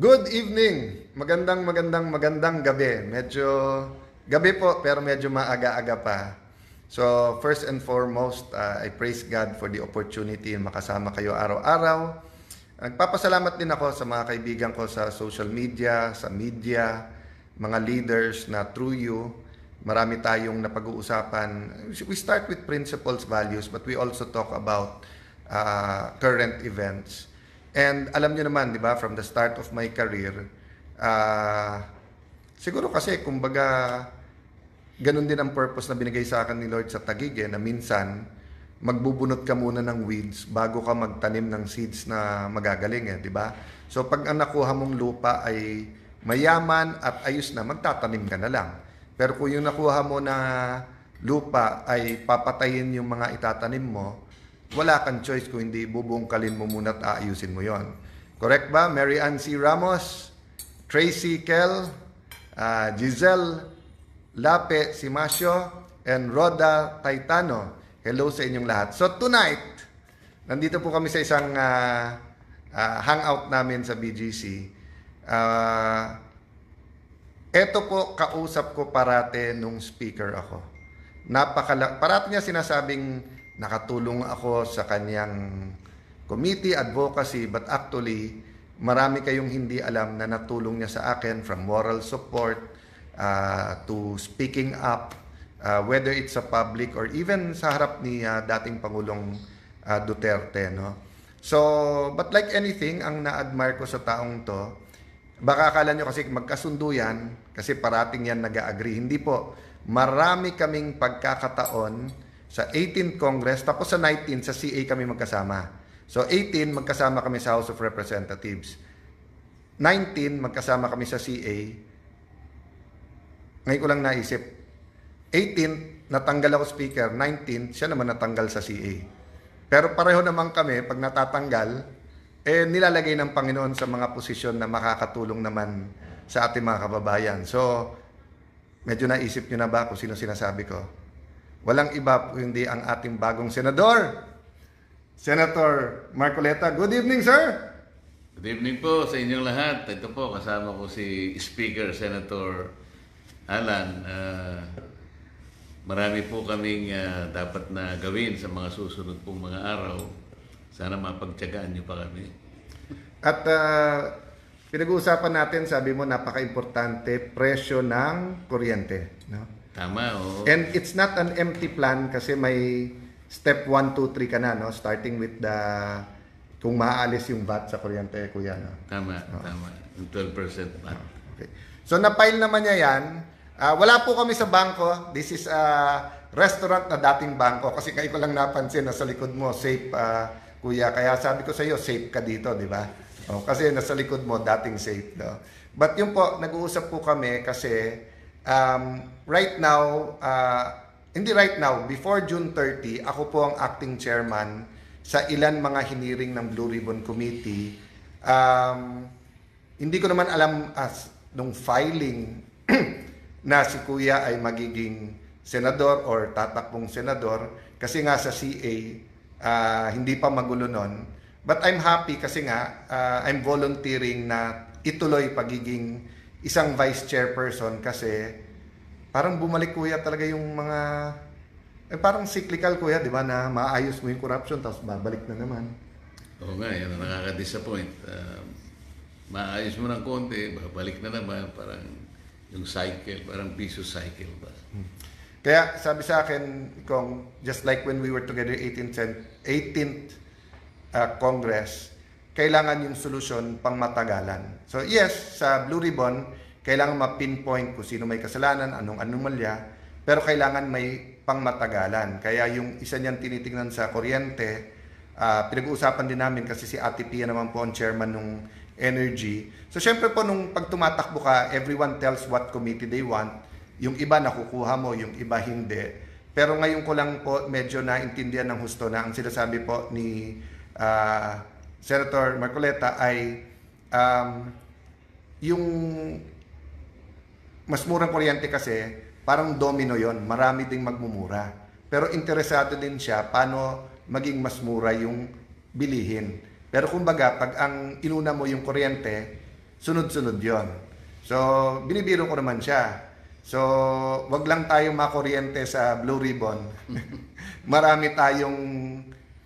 Good evening! Magandang gabi. Medyo gabi po pero medyo maaga-aga pa. So first and foremost, I praise God for the opportunity na makasama kayo araw-araw. Nagpapasalamat din ako sa mga kaibigan ko sa social media, sa media, mga leaders na through you, marami tayong napag-uusapan. We start with principles, values, but we also talk about current events. And alam niyo naman, di ba, from the start of my career, siguro kasi, kumbaga, ganun din ang purpose na binigay sa akin ni Lord sa Taguig, na minsan, magbubunot ka muna ng weeds bago ka magtanim ng seeds na magagaling, di ba? So, pag ang nakuha mong lupa ay mayaman at ayos na, magtatanim ka na lang. Pero kung yung nakuha mo na lupa ay papatayin yung mga itatanim mo, wala kang choice kung hindi bubungkalin mo muna at aayusin mo yon. Correct ba? Mary Ann C. Ramos, Tracy Kel, Giselle Lape Simasio, and Rhoda Taitano. Hello sa inyong lahat. So tonight, nandito po kami sa isang hangout namin sa BGC. Ito po, kausap ko parate nung speaker ako. Parati niya sinasabing nakatulong ako sa kanyang committee, advocacy, but actually, marami kayong hindi alam na natulong niya sa akin from moral support to speaking up, whether it's sa public or even sa harap ni dating Pangulong Duterte. No? So, but like anything, ang na-admire ko sa taong to, baka akala nyo kasi magkasundo yan, kasi parating yan nag-agree. Hindi po. Marami kaming pagkakataon sa 18th Congress, tapos sa 19th, sa CA kami magkasama. So 18, magkasama kami sa House of Representatives. 19, magkasama kami sa CA. Ngayon ko lang naisip. 18, natanggal ako speaker. 19, siya naman natanggal sa CA. Pero pareho naman kami, pag natatanggal, nilalagay ng Panginoon sa mga posisyon na makakatulong naman sa ating mga kababayan. So, medyo naisip nyo na ba kung sino sinasabi ko? Walang iba kundi ang ating bagong senador, Senator Marcoleta. Good evening, sir! Good evening po sa inyong lahat. Ito po, kasama ko si Speaker Senator Alan. Marami po kaming dapat na gawin sa mga susunod pong mga araw. Sana mapagtiyagaan niyo pa kami. At pinag-uusapan natin, sabi mo, napaka-importante, presyo ng kuryente. No? Tama, oo. And it's not an empty plan kasi may step 1, 2, 3 ka na, no? Starting with the kung maaalis yung VAT sa kuryente, kuya. No? Tama. Yung 12% VAT. Okay. So, na-file naman niya yan. Wala po kami sa bangko. This is a restaurant na dating bangko. Kasi kayo ko lang napansin na sa likod mo, safe, kuya. Kaya sabi ko sa iyo, safe ka dito, di ba? Kasi nasa likod mo, dating safe. No? But yun po, nag-uusap po kami kasi right now, before June 30, ako po ang acting chairman sa ilan mga hiniring ng Blue Ribbon Committee. Hindi ko naman alam nung filing na si Kuya ay magiging senador or tatakbong senador kasi nga sa CA, hindi pa magulo nun. But I'm happy kasi nga, I'm volunteering na ituloy pagiging isang vice chairperson kasi parang bumalik, kuya, talaga yung mga parang cyclical, kuya, di ba, na maayos mo yung corruption tapos babalik na naman. Oo nga, yan ang nakaka-disappoint. Maayos mo ng konti, babalik na naman, parang yung cycle, parang vicious cycle ba. Kaya sabi sa akin, Kong, just like when we were together 18th Congress, kailangan yung solusyon pang matagalan. So yes, sa Blue Ribbon, kailangan ma-pinpoint kung sino may kasalanan, anong anomalya, pero kailangan may pang matagalan. Kaya yung isa niyan tinitingnan sa kuryente, pinag-uusapan din namin kasi si Ate Pia naman po ang chairman ng Energy. So syempre po nung pag tumatakbo ka, everyone tells what committee they want. Yung iba nakukuha mo, yung iba hindi. Pero ngayon ko lang po medyo naintindihan ng husto na ang sinasabi po ni Senator Marcoleta ay yung mas murang kuryente kasi parang domino yon, marami ding magmumura. Pero interesado din siya paano maging mas mura yung bilihin. Pero kumbaga, pag ang inuna mo yung kuryente, sunod-sunod yon. So, binibiro ko naman siya. So, wag lang tayo makuryente sa Blue Ribbon. Marami tayong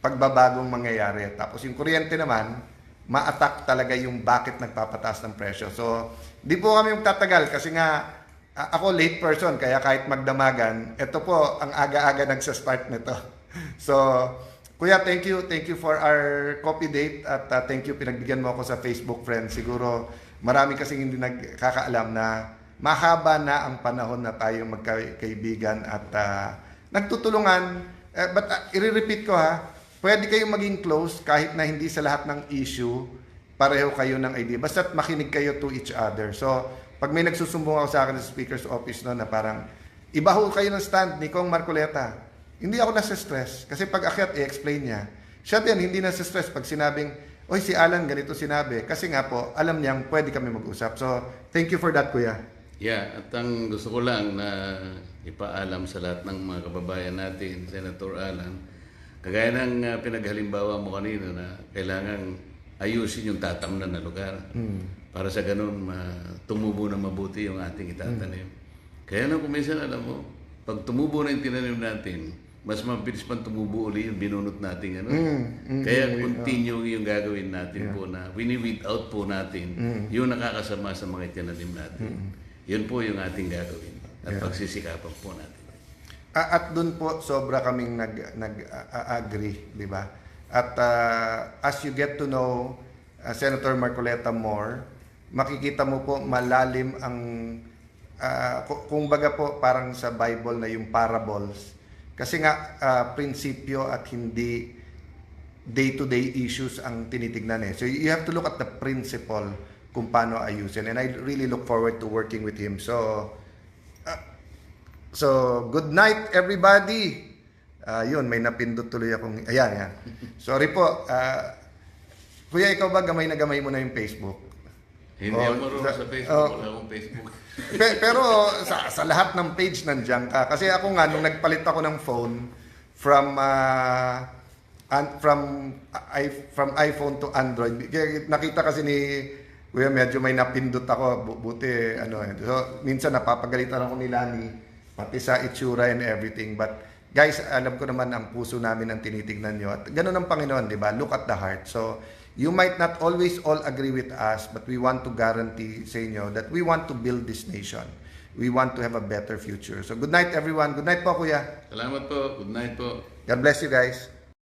pagbabagong mangyayari. Tapos yung kuryente naman, ma-attack talaga yung bakit nagpapataas ng presyo. So, di po kami tatagal kasi nga ako late person, kaya kahit magdamagan, ito po ang aga-aga nagsa-start nito. So, Kuya, thank you for our coffee date at thank you pinagbigyan mo ako sa Facebook friend. Siguro marami kasing hindi nagkakaalam na mahaba na ang panahon na tayo magkaibigan at nagtutulungan. But i-repeat ko pwede kayong maging close kahit na hindi sa lahat ng issue pareho kayo ng idea. Basta't makinig kayo to each other. So, pag may nagsusumbong ako sa akin sa speaker's office na parang ibaho kayo ng stand ni Kong Marcoleta, hindi ako nasa-stress. Kasi pag akyat, i-explain niya. Siya din, hindi nasa-stress pag sinabing, oy, si Alan ganito sinabi. Kasi nga po, alam niyang pwede kami mag-usap. So, thank you for that, Kuya. Yeah, at ang gusto ko lang na ipaalam sa lahat ng mga kababayan natin, Senator Alan, kagaya ng pinaghalimbawa mo kanina na kailangan ayusin yung tatamnan na lugar. Para sa ganun, tumubo na mabuti yung ating itatanim. Kaya nang kuminsan, alam mo, pag tumubo na yung tinanim natin, mas mabilis pang tumubo uli yung binunot natin. Kaya continue yung gagawin natin po na wini-weed out po natin yung nakakasama sa mga itinanim natin. Yun po yung ating gagawin at pagsisikapan po natin. At dun po, sobra kaming nag-agree, di ba? At as you get to know Senator Marcoleta more, makikita mo po malalim ang, kung baga po parang sa Bible na yung parables. Kasi nga, prinsipyo at hindi day-to-day issues ang tinitignan eh. So you have to look at the principle kung paano ayusin. And I really look forward to working with him. So good night everybody. Yun, may napindot tuloy akong, ayan. Sorry po. Kuya, ikaw ba gamay na gamay mo na yung Facebook? Hindi ako marunong sa Facebook. Wala akong Facebook. Pero sa lahat ng page nandiyan ka. Kasi ako nga, nung nagpalit ako ng phone from iPhone to Android, nakita kasi ni Kuya, medyo may napindot ako. Buti, So, minsan napapagalitan ako ni Lani, pati sa itsura and everything. But, guys, alam ko naman ang puso namin ang tinitignan nyo. At ganun ang Panginoon, di ba? Look at the heart. So, you might not always all agree with us, but we want to guarantee sa inyo that we want to build this nation. We want to have a better future. So, good night, everyone. Good night po, Kuya. Salamat po. Good night po. God bless you, guys.